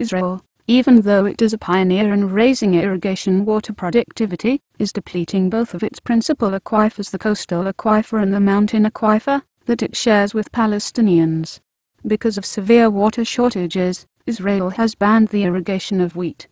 Israel, even though it is a pioneer in raising irrigation water productivity, is depleting both of its principal aquifers, the coastal aquifer and the mountain aquifer, that it shares with Palestinians. Because of severe water shortages, Israel has banned the irrigation of wheat.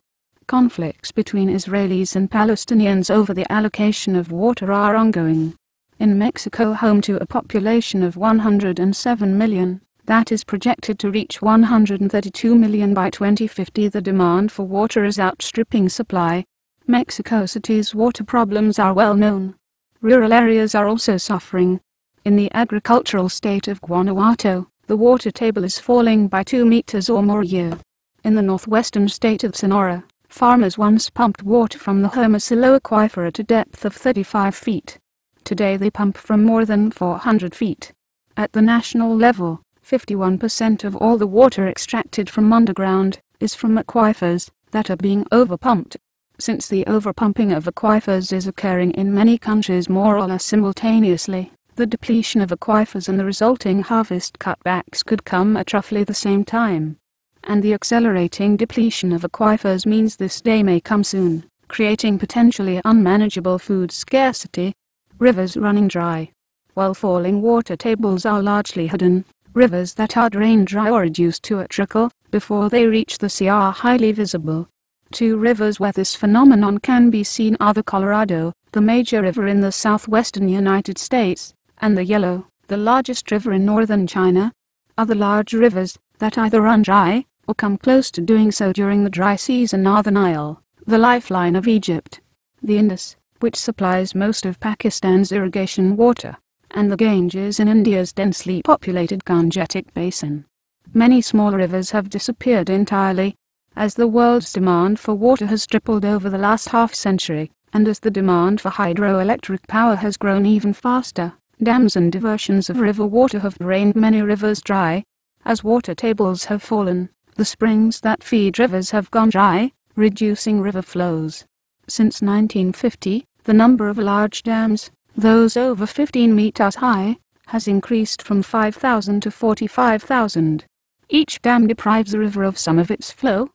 Conflicts between Israelis and Palestinians over the allocation of water are ongoing. In Mexico, home to a population of 107 million, that is projected to reach 132 million by 2050, the demand for water is outstripping supply. Mexico City's water problems are well known. Rural areas are also suffering. In the agricultural state of Guanajuato, the water table is falling by 2 meters or more a year. In the northwestern state of Sonora, farmers once pumped water from the Hermosillo Aquifer at a depth of 35 feet. Today they pump from more than 400 feet. At the national level, 51% of all the water extracted from underground is from aquifers that are being overpumped. Since the overpumping of aquifers is occurring in many countries more or less simultaneously, the depletion of aquifers and the resulting harvest cutbacks could come at roughly the same time. And the accelerating depletion of aquifers means this day may come soon, creating potentially unmanageable food scarcity. Rivers running dry. While falling water tables are largely hidden, rivers that are drained dry or reduced to a trickle before they reach the sea are highly visible. Two rivers where this phenomenon can be seen are the Colorado, the major river in the southwestern United States, and the Yellow, the largest river in northern China. Other large rivers that either run dry or come close to doing so during the dry season are the Nile, the lifeline of Egypt, the Indus, which supplies most of Pakistan's irrigation water, and the Ganges in India's densely populated Gangetic basin. Many small rivers have disappeared entirely, as the world's demand for water has tripled over the last half-century, and as the demand for hydroelectric power has grown even faster. Dams and diversions of river water have drained many rivers dry. As water tables have fallen, the springs that feed rivers have gone dry, reducing river flows. Since 1950, the number of large dams, those over 15 meters high, has increased from 5,000 to 45,000. Each dam deprives the river of some of its flow.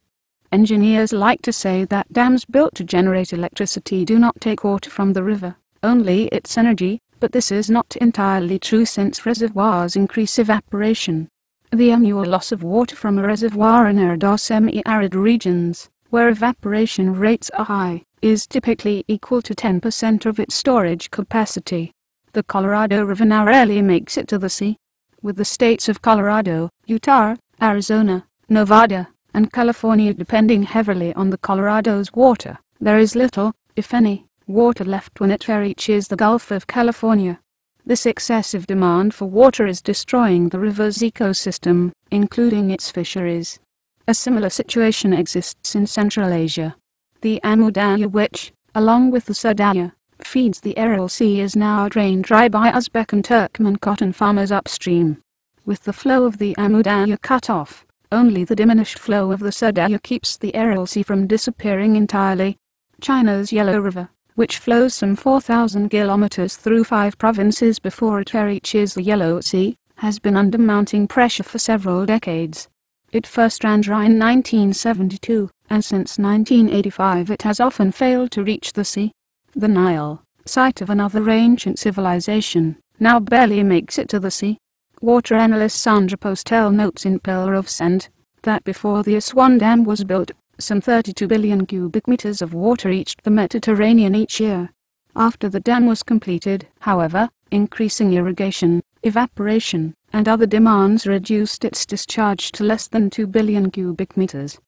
Engineers like to say that dams built to generate electricity do not take water from the river, only its energy, but this is not entirely true since reservoirs increase evaporation. The annual loss of water from a reservoir in arid or semi-arid regions, where evaporation rates are high, is typically equal to 10% of its storage capacity. The Colorado River now rarely makes it to the sea. With the states of Colorado, Utah, Arizona, Nevada, and California depending heavily on the Colorado's water, there is little, if any, water left when it reaches the Gulf of California. This excessive demand for water is destroying the river's ecosystem, including its fisheries. A similar situation exists in Central Asia. The Amu Darya, which, along with the Surdarya, feeds the Aral Sea, is now drained dry by Uzbek and Turkmen cotton farmers upstream. With the flow of the Amu Darya cut off, only the diminished flow of the Surdarya keeps the Aral Sea from disappearing entirely. China's Yellow River, which flows some 4,000 kilometers through 5 provinces before it reaches the Yellow Sea, has been under mounting pressure for several decades. It first ran dry in 1972, and since 1985 it has often failed to reach the sea. The Nile, site of another ancient civilization, now barely makes it to the sea. Water analyst Sandra Postel notes in Pillar of Sand that before the Aswan Dam was built, some 32 billion cubic meters of water reached the Mediterranean each year. After the dam was completed, however, increasing irrigation, evaporation, and other demands reduced its discharge to less than 2 billion cubic meters.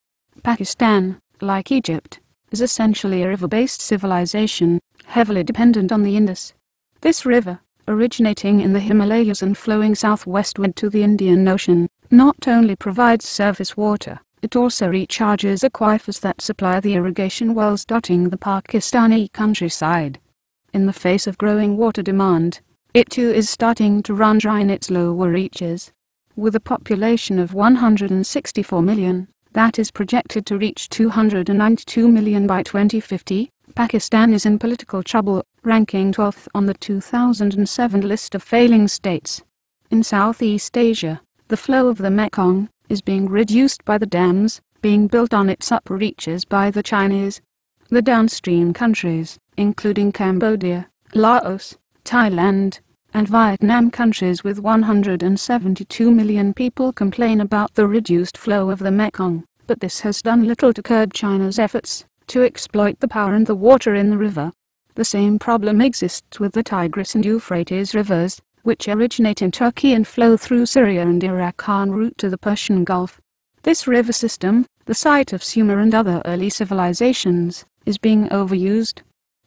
Pakistan, like Egypt, is essentially a river-based civilization, heavily dependent on the Indus. This river, originating in the Himalayas and flowing southwestward to the Indian Ocean, not only provides surface water, it also recharges aquifers that supply the irrigation wells dotting the Pakistani countryside. In the face of growing water demand, it too is starting to run dry in its lower reaches. With a population of 164 million, that is projected to reach 292 million by 2050, Pakistan is in political trouble, ranking 12th on the 2007 list of failing states. In Southeast Asia, the flow of the Mekong is being reduced by the dams, being built on its upper reaches by the Chinese. The downstream countries, including Cambodia, Laos, Thailand, and Vietnam, countries with 172 million people, complain about the reduced flow of the Mekong, but this has done little to curb China's efforts to exploit the power and the water in the river. The same problem exists with the Tigris and Euphrates Rivers, which originate in Turkey and flow through Syria and Iraq en route to the Persian Gulf. This river system, the site of Sumer and other early civilizations, is being overused.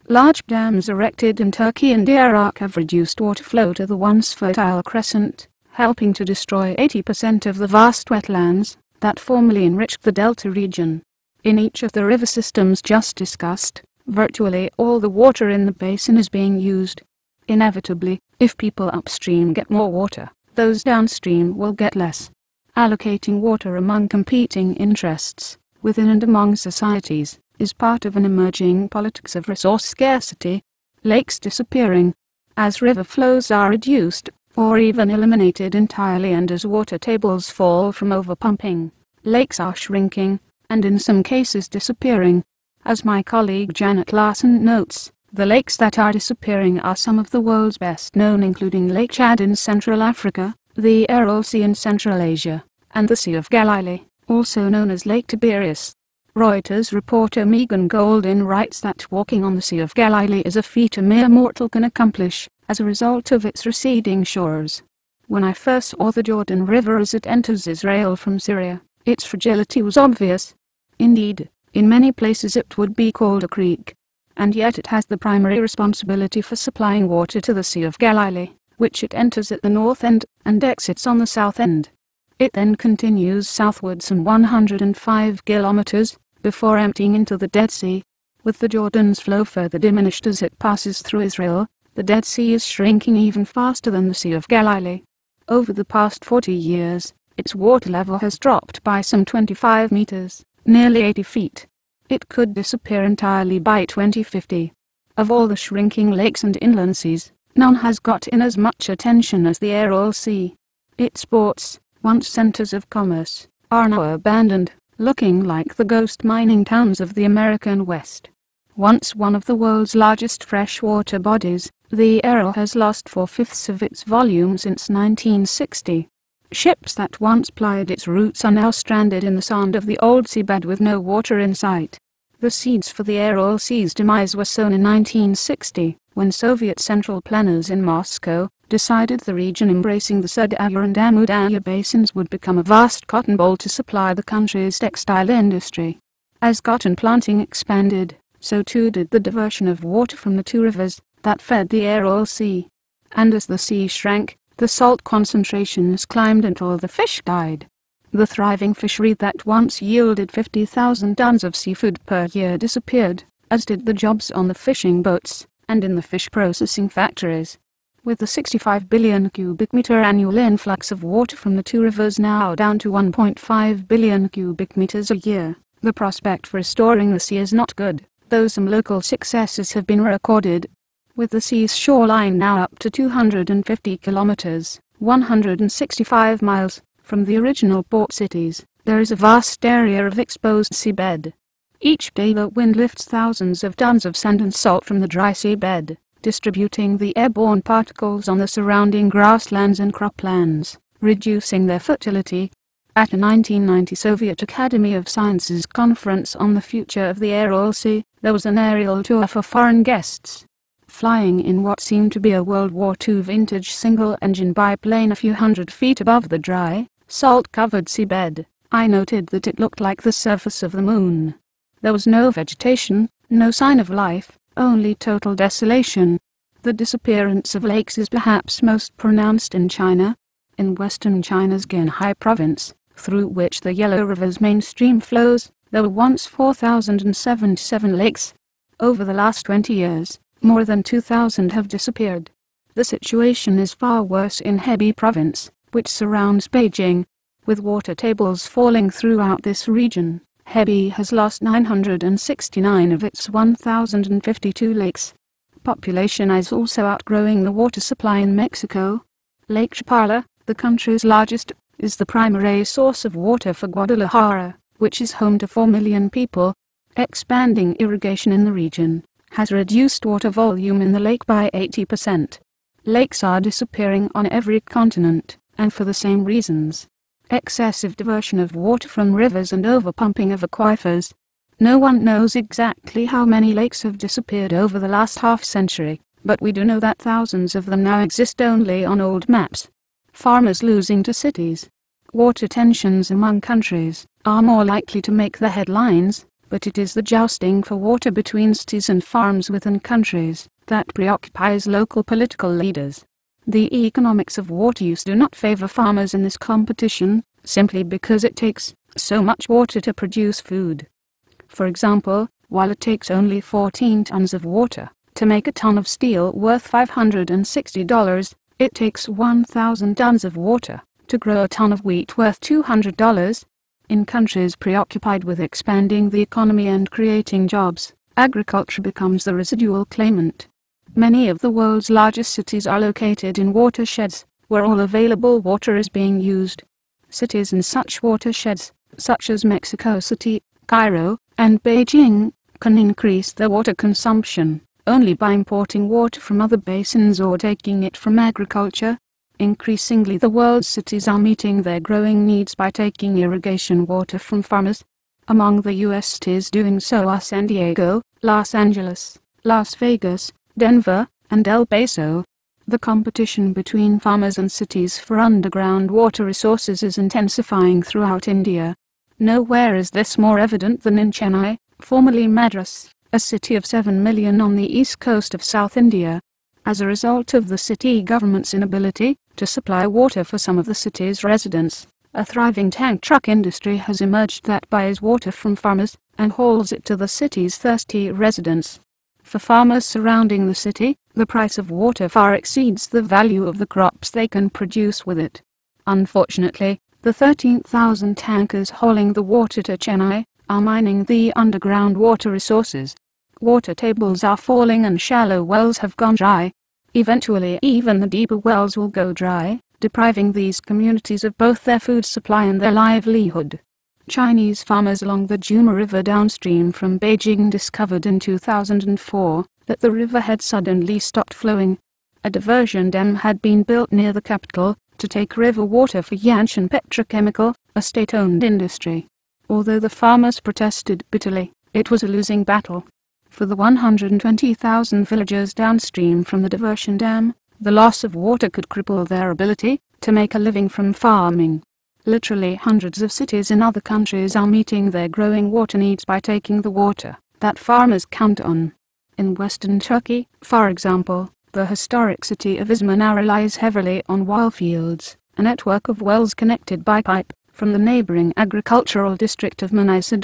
Large dams erected in Turkey and Iraq have reduced water flow to the once fertile crescent, helping to destroy 80% of the vast wetlands that formerly enriched the delta region. In each of the river systems just discussed, virtually all the water in the basin is being used. Inevitably, if people upstream get more water, those downstream will get less. Allocating water among competing interests, within and among societies, is part of an emerging politics of resource scarcity. Lakes disappearing. As river flows are reduced, or even eliminated entirely, and as water tables fall from overpumping, lakes are shrinking, and in some cases disappearing. As my colleague Janet Larson notes, the lakes that are disappearing are some of the world's best known, including Lake Chad in Central Africa, the Aral Sea in Central Asia, and the Sea of Galilee, also known as Lake Tiberias. Reuters reporter Megan Goldin writes that walking on the Sea of Galilee is a feat a mere mortal can accomplish, as a result of its receding shores. When I first saw the Jordan River as it enters Israel from Syria, its fragility was obvious. Indeed, in many places it would be called a creek, and yet it has the primary responsibility for supplying water to the Sea of Galilee, which it enters at the north end and exits on the south end. It then continues southward some 105 kilometers, before emptying into the Dead Sea. With the Jordan's flow further diminished as it passes through Israel, the Dead Sea is shrinking even faster than the Sea of Galilee. Over the past 40 years, its water level has dropped by some 25 meters, nearly 80 feet. It could disappear entirely by 2050. Of all the shrinking lakes and inland seas, none has got in as much attention as the Aral Sea. Its ports, once centers of commerce, are now abandoned, looking like the ghost mining towns of the American West. Once one of the world's largest freshwater bodies, the Aral has lost 4/5 of its volume since 1960. Ships that once plied its routes are now stranded in the sand of the old seabed with no water in sight. The seeds for the Aral Sea's demise were sown in 1960, when Soviet central planners in Moscow decided the region embracing the Sudaya and Amu Darya basins would become a vast cotton bowl to supply the country's textile industry. As cotton planting expanded, so too did the diversion of water from the two rivers that fed the Aral Sea. And as the sea shrank, the salt concentrations climbed until the fish died. The thriving fishery that once yielded 50,000 tons of seafood per year disappeared, as did the jobs on the fishing boats and in the fish processing factories. With the 65 billion cubic meter annual influx of water from the two rivers now down to 1.5 billion cubic meters a year, the prospect for restoring the sea is not good, though some local successes have been recorded. With the sea's shoreline now up to 250 kilometers, 165 miles, from the original port cities, there is a vast area of exposed seabed. Each day the wind lifts thousands of tons of sand and salt from the dry seabed, distributing the airborne particles on the surrounding grasslands and croplands, reducing their fertility. At a 1990 Soviet Academy of Sciences conference on the future of the Aral Sea, there was an aerial tour for foreign guests. Flying in what seemed to be a World War II vintage single-engine biplane a few hundred feet above the dry, salt-covered seabed, I noted that it looked like the surface of the moon. There was no vegetation, no sign of life, only total desolation. The disappearance of lakes is perhaps most pronounced in China. In western China's Qinghai province, through which the Yellow River's main stream flows, there were once 4,077 lakes. Over the last 20 years, more than 2,000 have disappeared. The situation is far worse in Hebei province, which surrounds Beijing. With water tables falling throughout this region, Hebei has lost 969 of its 1,052 lakes. Population is also outgrowing the water supply in Mexico. Lake Chapala, the country's largest, is the primary source of water for Guadalajara, which is home to 4 million people. Expanding irrigation in the region has reduced water volume in the lake by 80%. Lakes are disappearing on every continent, and for the same reasons. Excessive diversion of water from rivers and overpumping of aquifers. No one knows exactly how many lakes have disappeared over the last half-century, but we do know that thousands of them now exist only on old maps. Farmers losing to cities. Water tensions among countries are more likely to make the headlines, but it is the jousting for water between cities and farms within countries that preoccupies local political leaders. The economics of water use do not favor farmers in this competition, simply because it takes so much water to produce food. For example, while it takes only 14 tons of water to make a ton of steel worth $560, it takes 1,000 tons of water to grow a ton of wheat worth $200. In countries preoccupied with expanding the economy and creating jobs, agriculture becomes the residual claimant. Many of the world's largest cities are located in watersheds, where all available water is being used. Cities in such watersheds, such as Mexico City, Cairo, and Beijing, can increase their water consumption only by importing water from other basins or taking it from agriculture. Increasingly, the world's cities are meeting their growing needs by taking irrigation water from farmers. Among the U.S. cities doing so are San Diego, Los Angeles, Las Vegas, Denver, and El Paso. The competition between farmers and cities for underground water resources is intensifying throughout India. Nowhere is this more evident than in Chennai, formerly Madras, a city of 7 million on the east coast of South India. As a result of the city government's inability to supply water for some of the city's residents, a thriving tank truck industry has emerged that buys water from farmers and hauls it to the city's thirsty residents. For farmers surrounding the city, the price of water far exceeds the value of the crops they can produce with it. Unfortunately, the 13,000 tankers hauling the water to Chennai are mining the underground water resources. Water tables are falling and shallow wells have gone dry. Eventually, even the deeper wells will go dry, depriving these communities of both their food supply and their livelihood. Chinese farmers along the Juma River downstream from Beijing discovered in 2004 that the river had suddenly stopped flowing. A diversion dam had been built near the capital to take river water for Yanshan Petrochemical, a state-owned industry. Although the farmers protested bitterly, it was a losing battle. For the 120,000 villagers downstream from the diversion dam, the loss of water could cripple their ability to make a living from farming. Literally hundreds of cities in other countries are meeting their growing water needs by taking the water that farmers count on. In western Turkey, for example, the historic city of Izmir now relies heavily on well fields, a network of wells connected by pipe from the neighboring agricultural district of Manisa.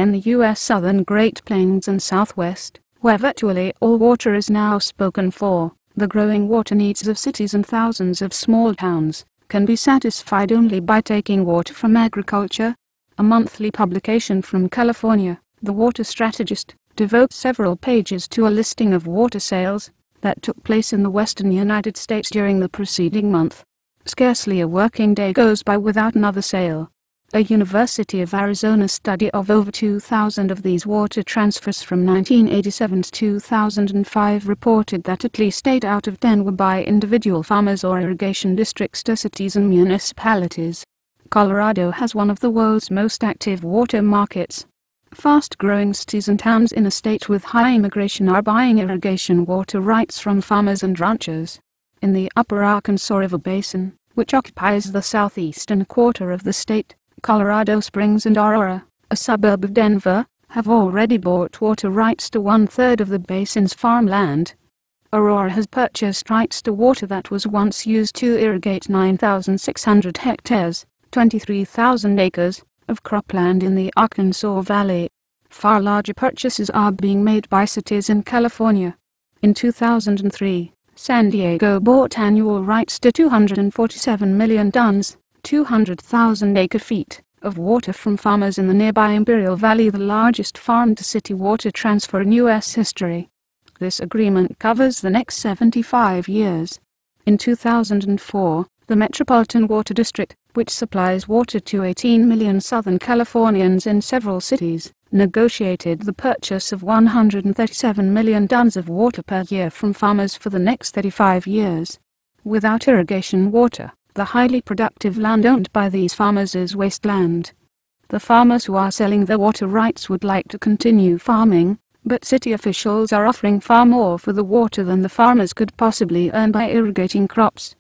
In the U.S. southern Great Plains and Southwest, where virtually all water is now spoken for, the growing water needs of cities and thousands of small towns can be satisfied only by taking water from agriculture. A monthly publication from California, The Water Strategist, devotes several pages to a listing of water sales that took place in the western United States during the preceding month. Scarcely a working day goes by without another sale. A University of Arizona study of over 2,000 of these water transfers from 1987 to 2005 reported that at least 8 out of 10 were by individual farmers or irrigation districts to cities and municipalities. Colorado has one of the world's most active water markets. Fast-growing cities and towns in a state with high immigration are buying irrigation water rights from farmers and ranchers. In the upper Arkansas River Basin, which occupies the southeastern quarter of the state, Colorado Springs and Aurora, a suburb of Denver, have already bought water rights to 1/3 of the basin's farmland. Aurora has purchased rights to water that was once used to irrigate 9,600 hectares, 23,000 acres, of cropland in the Arkansas Valley. Far larger purchases are being made by cities in California. In 2003, San Diego bought annual rights to 247 million tons, 200,000 acre-feet, of water from farmers in the nearby Imperial Valley, the largest farm-to-city water transfer in U.S. history. This agreement covers the next 75 years. In 2004, The Metropolitan Water District, which supplies water to 18 million Southern Californians in several cities, negotiated the purchase of 137 million tons of water per year from farmers for the next 35 years. Without irrigation water, the highly productive land owned by these farmers is wasteland. The farmers who are selling their water rights would like to continue farming, but city officials are offering far more for the water than the farmers could possibly earn by irrigating crops.